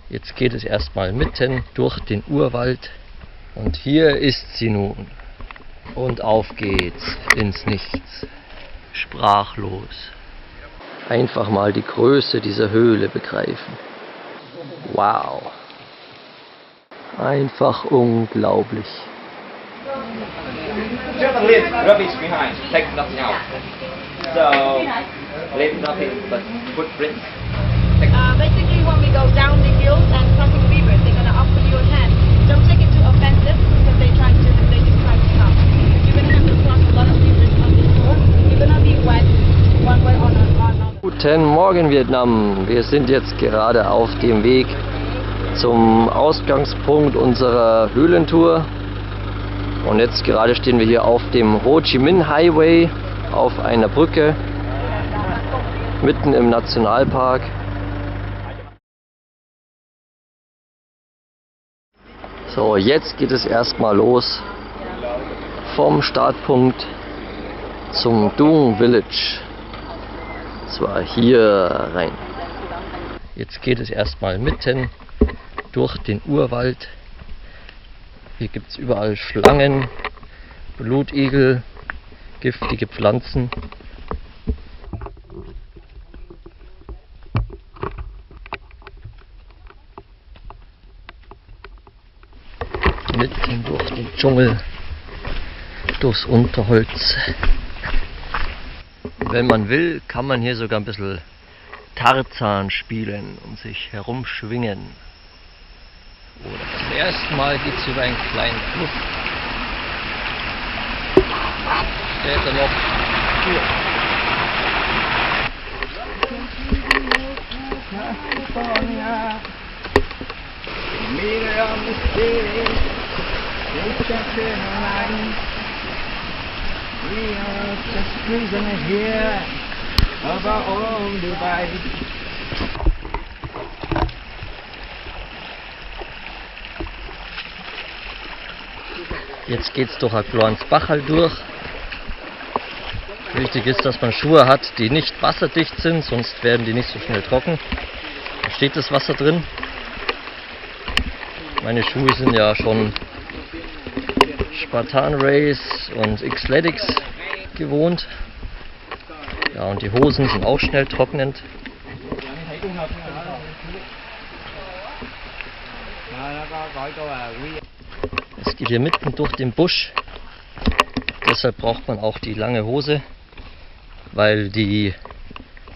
Jetzt geht es erstmal mitten durch den Urwald und hier ist sie nun. Und auf geht's ins Nichts. Sprachlos. Einfach mal die Größe dieser Höhle begreifen. Wow. Einfach unglaublich. Just leave rubbish behind, take nothing out. So, leave nothing but footprints. Basically, when we go down the hills and crossing rivers, they're gonna offer you a hand. Don't take it too offensive because they just try to help. You're gonna have to cross a lot of rivers on this tour. You're gonna be wet one way or another. Guten Morgen Vietnam. Wir sind jetzt gerade auf dem Weg zum Ausgangspunkt unserer Höhlentour. Und jetzt gerade stehen wir hier auf dem Ho Chi Minh Highway auf einer Brücke mitten im Nationalpark. So, jetzt geht es erstmal los vom Startpunkt zum Dung Village. Zwar hier rein. Jetzt geht es erstmal mitten durch den Urwald. Hier gibt es überall Schlangen, Blutegel, giftige Pflanzen. Mitten durch den Dschungel, durchs Unterholz. Wenn man will, kann man hier sogar ein bisschen Tarzan spielen und sich herumschwingen. Oder zum ersten Mal geht es über einen kleinen Fluss. Später noch hier. Jetzt geht es durch Glornsbachal durch. Wichtig ist, dass man Schuhe hat, die nicht wasserdicht sind, sonst werden die nicht so schnell trocken. Da steht das Wasser drin. Meine Schuhe sind ja schon Spartan Race und Xletics gewohnt. Ja, und die Hosen sind auch schnell trocknend. Es geht hier mitten durch den Busch. Deshalb braucht man auch die lange Hose, weil die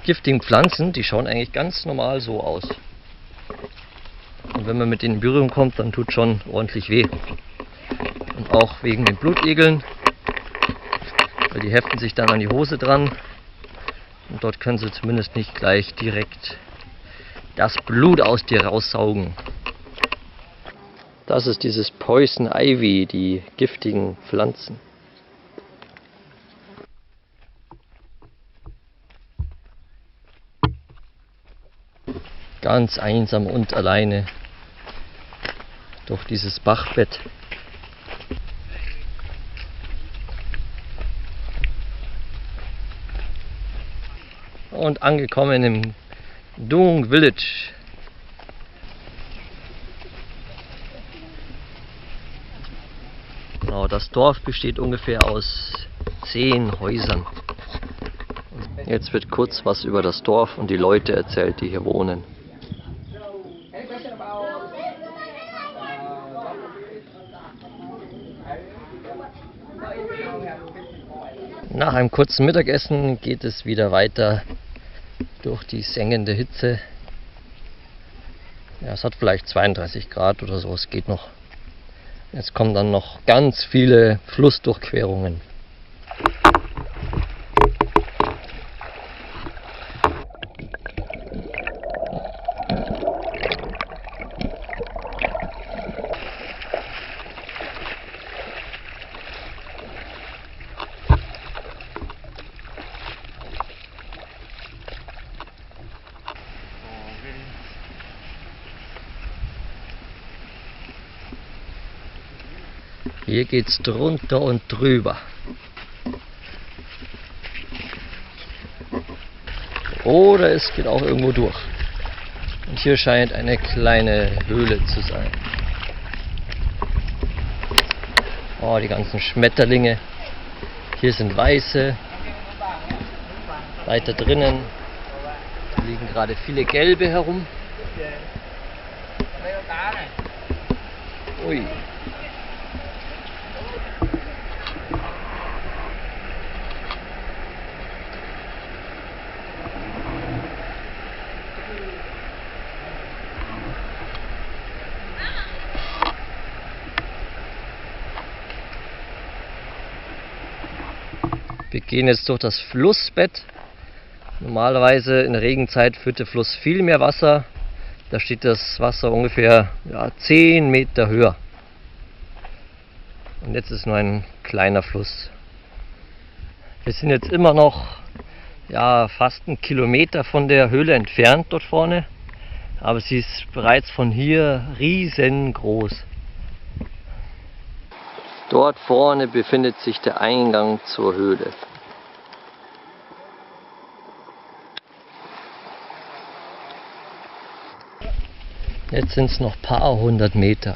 giftigen Pflanzen, die schauen eigentlich ganz normal so aus. Und wenn man mit denen in Berührung kommt, dann tut schon ordentlich weh. Und auch wegen den Blutegeln, weil die heften sich dann an die Hose dran. Und dort können sie zumindest nicht gleich direkt das Blut aus dir raussaugen. Das ist dieses Poison Ivy, die giftigen Pflanzen. Ganz einsam und alleine durch dieses Bachbett. Und angekommen im Dung Village. Genau, das Dorf besteht ungefähr aus 10 Häusern. Jetzt wird kurz was über das Dorf und die Leute erzählt, die hier wohnen. Nach einem kurzen Mittagessen geht es wieder weiter durch die sengende Hitze. Ja, es hat vielleicht 32 Grad oder so, es geht noch. Jetzt kommen dann noch ganz viele Flussdurchquerungen. Hier geht's drunter und drüber. Oder es geht auch irgendwo durch. Und hier scheint eine kleine Höhle zu sein. Oh, die ganzen Schmetterlinge. Hier sind weiße. Weiter drinnen liegen gerade viele gelbe herum. Ui. Wir gehen jetzt durch das Flussbett. Normalerweise in der Regenzeit führt der Fluss viel mehr Wasser. Da steht das Wasser ungefähr 10 Meter höher. Und jetzt ist nur ein kleiner Fluss. Wir sind jetzt immer noch fast 1 Kilometer von der Höhle entfernt dort vorne. Aber sie ist bereits von hier riesengroß. Dort vorne befindet sich der Eingang zur Höhle. Jetzt sind es noch ein paar hundert Meter.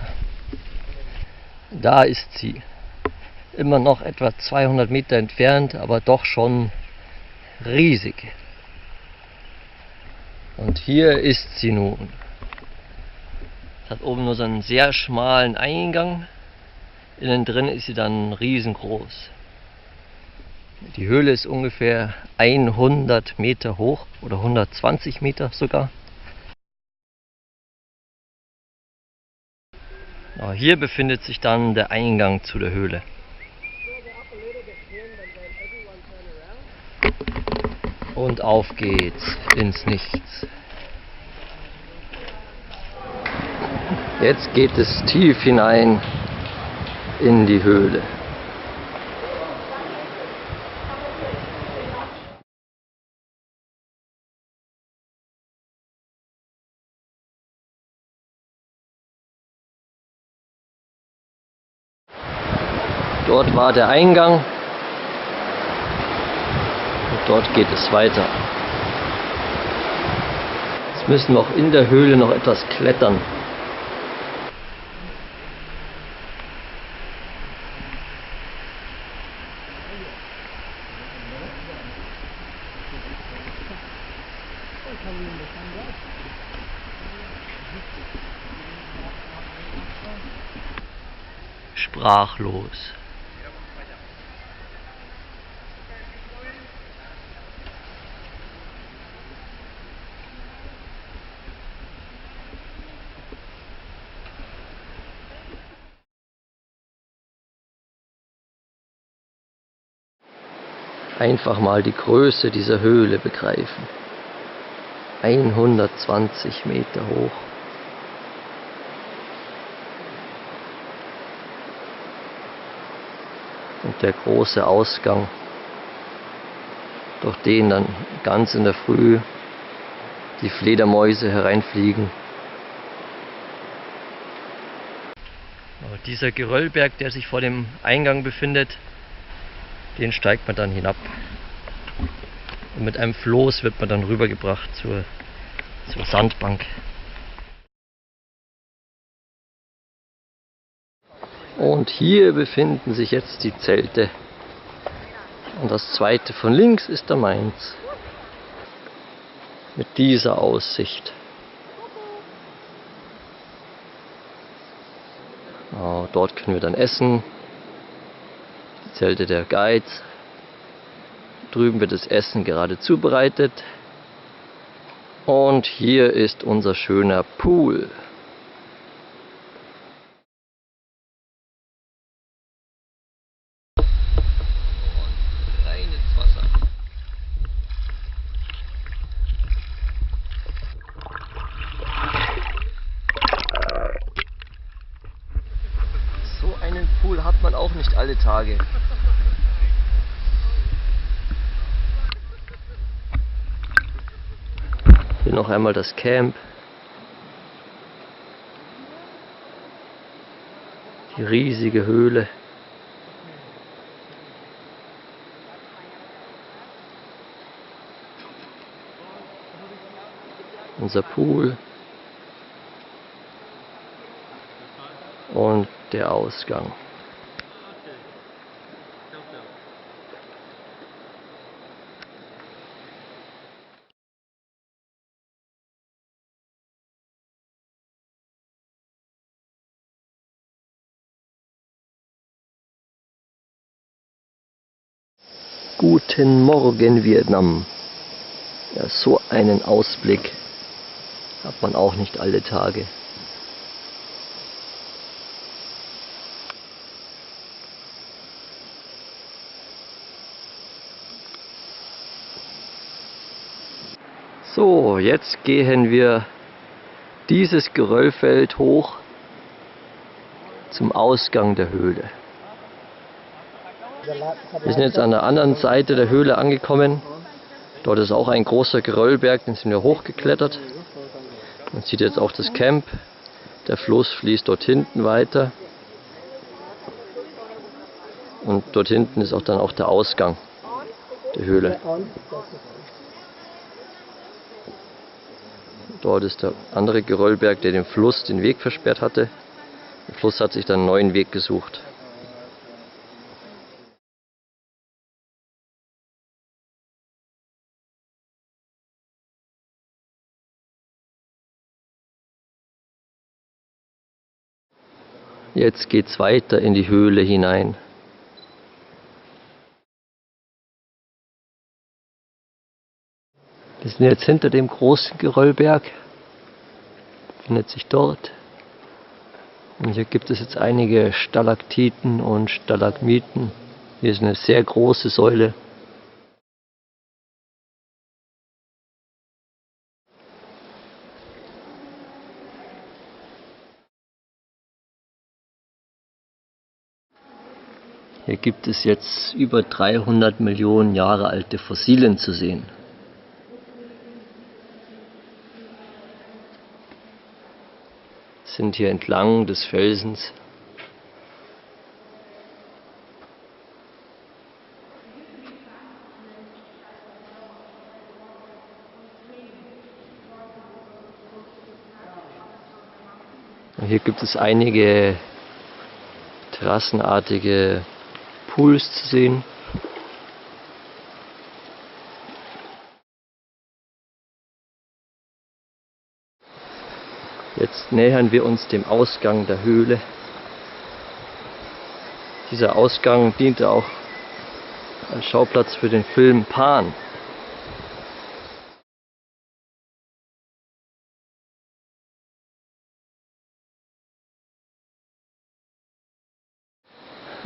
Da ist sie. Immer noch etwa 200 Meter entfernt, aber doch schon riesig. Und hier ist sie nun. Es hat oben nur so einen sehr schmalen Eingang. Innen drin ist sie dann riesengroß. Die Höhle ist ungefähr 100 Meter hoch oder 120 Meter sogar. Hier befindet sich dann der Eingang zu der Höhle. Und auf geht's ins Nichts. Jetzt geht es tief hinein in die Höhle. Dort war der Eingang und dort geht es weiter. Jetzt müssen wir auch in der Höhle noch etwas klettern. Sprachlos. Einfach mal die Größe dieser Höhle begreifen. 120 Meter hoch. Und der große Ausgang, durch den dann ganz in der Früh die Fledermäuse hereinfliegen. Aber dieser Geröllberg, der sich vor dem Eingang befindet, den steigt man dann hinab. Und mit einem Floß wird man dann rübergebracht zur Sandbank. Und hier befinden sich jetzt die Zelte. Und das zweite von links ist der Mainz. Mit dieser Aussicht. Dort können wir dann essen. Die Zelte der Guides. Drüben wird das Essen gerade zubereitet. Und hier ist unser schöner Pool. So einen Pool hat man auch nicht alle Tage. Hier noch einmal das Camp. Die riesige Höhle. Unser Pool. und der Ausgang. Guten Morgen, Vietnam. Ja, so einen Ausblick hat man auch nicht alle Tage. So, jetzt gehen wir dieses Geröllfeld hoch zum Ausgang der Höhle. Wir sind jetzt an der anderen Seite der Höhle angekommen. Dort ist auch ein großer Geröllberg, den sind wir hochgeklettert. Man sieht jetzt auch das Camp. Der Fluss fließt dort hinten weiter. Und dort hinten ist auch dann auch der Ausgang der Höhle. Dort ist der andere Geröllberg, der dem Fluss den Weg versperrt hatte. Der Fluss hat sich dann einen neuen Weg gesucht. Jetzt geht's weiter in die Höhle hinein. Wir sind jetzt hinter dem großen Geröllberg, befindet sich dort. Und hier gibt es jetzt einige Stalaktiten und Stalagmiten. Hier ist eine sehr große Säule. Hier gibt es jetzt über 300 Millionen Jahre alte Fossilien zu sehen. Sind hier entlang des Felsens. Und hier gibt es einige terrassenartige Pools zu sehen. Jetzt nähern wir uns dem Ausgang der Höhle. Dieser Ausgang diente auch als Schauplatz für den Film Pan.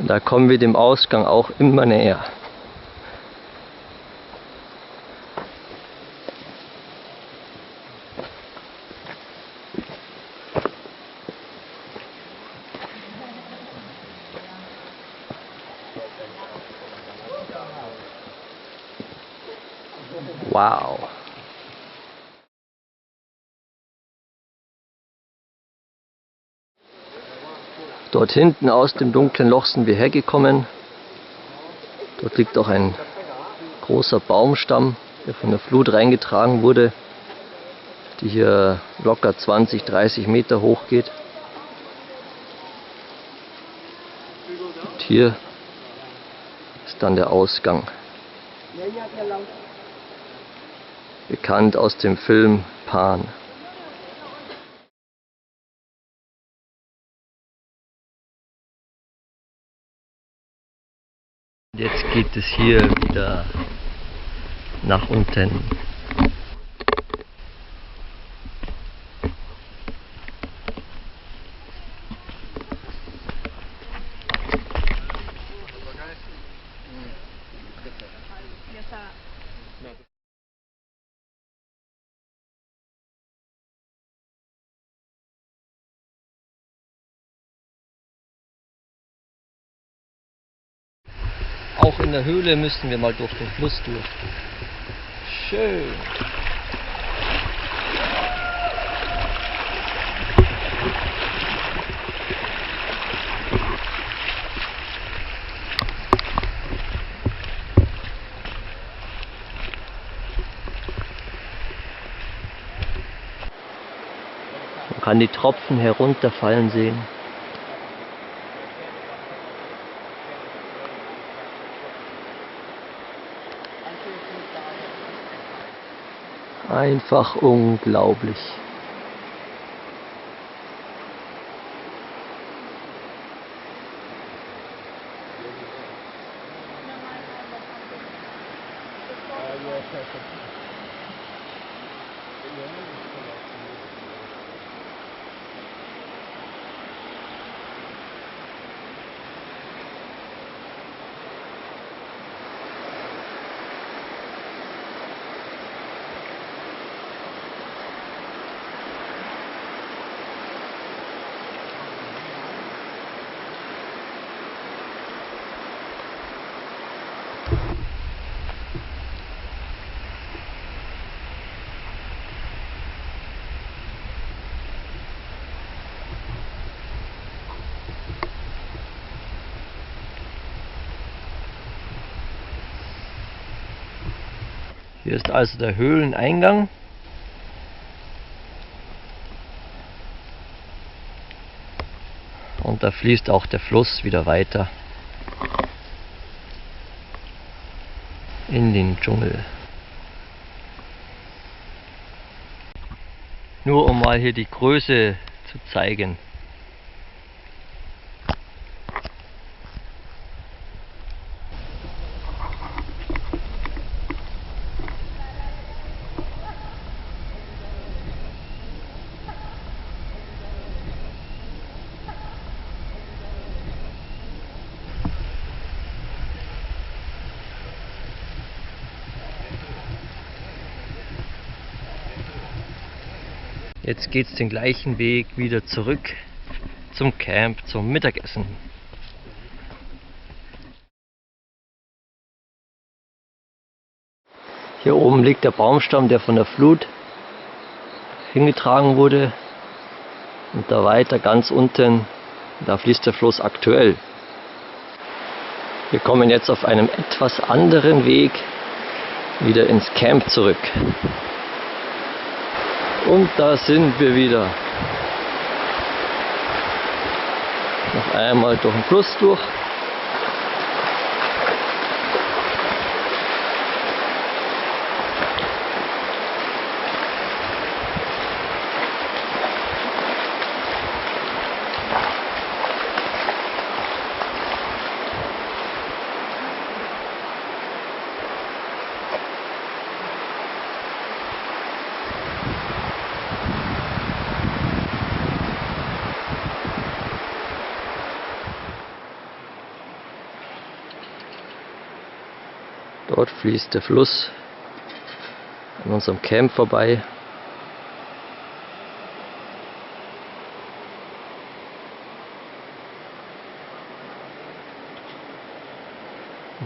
Und da kommen wir dem Ausgang auch immer näher. Wow. Dort hinten aus dem dunklen Loch sind wir hergekommen. Dort liegt auch ein großer Baumstamm, der von der Flut reingetragen wurde, die hier locker 20, 30 Meter hoch geht. Und hier ist dann der Ausgang. Bekannt aus dem Film Pan. Jetzt geht es hier wieder nach unten. Auch in der Höhle müssen wir mal durch den Fluss durch. Schön. Man kann die Tropfen herunterfallen sehen. Einfach unglaublich. Hier ist also der Höhleneingang. Und da fließt auch der Fluss wieder weiter in den Dschungel. Nur um mal hier die Größe zu zeigen. Jetzt geht es den gleichen Weg wieder zurück zum Camp, zum Mittagessen. Hier oben liegt der Baumstamm, der von der Flut hingetragen wurde. Und da weiter ganz unten, da fließt der Fluss aktuell. Wir kommen jetzt auf einem etwas anderen Weg wieder ins Camp zurück. Und da sind wir wieder. Noch einmal durch den Fluss durch. Dort fließt der Fluss an unserem Camp vorbei.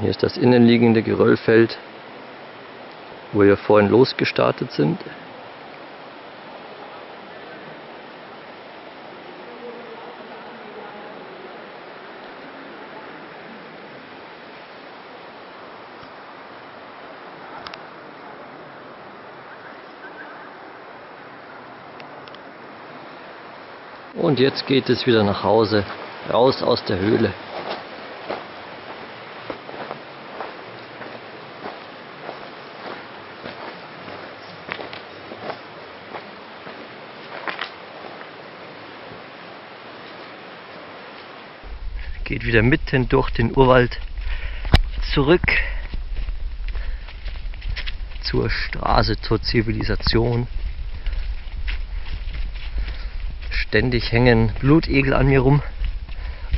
Hier ist das innenliegende Geröllfeld, wo wir vorhin losgestartet sind. Und jetzt geht es wieder nach Hause, raus aus der Höhle. Geht wieder mitten durch den Urwald zurück zur Straße, zur Zivilisation. Ständig hängen Blutegel an mir rum,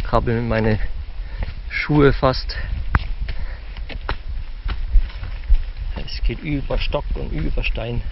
krabbeln meine Schuhe fast. Es geht über Stock und über Stein.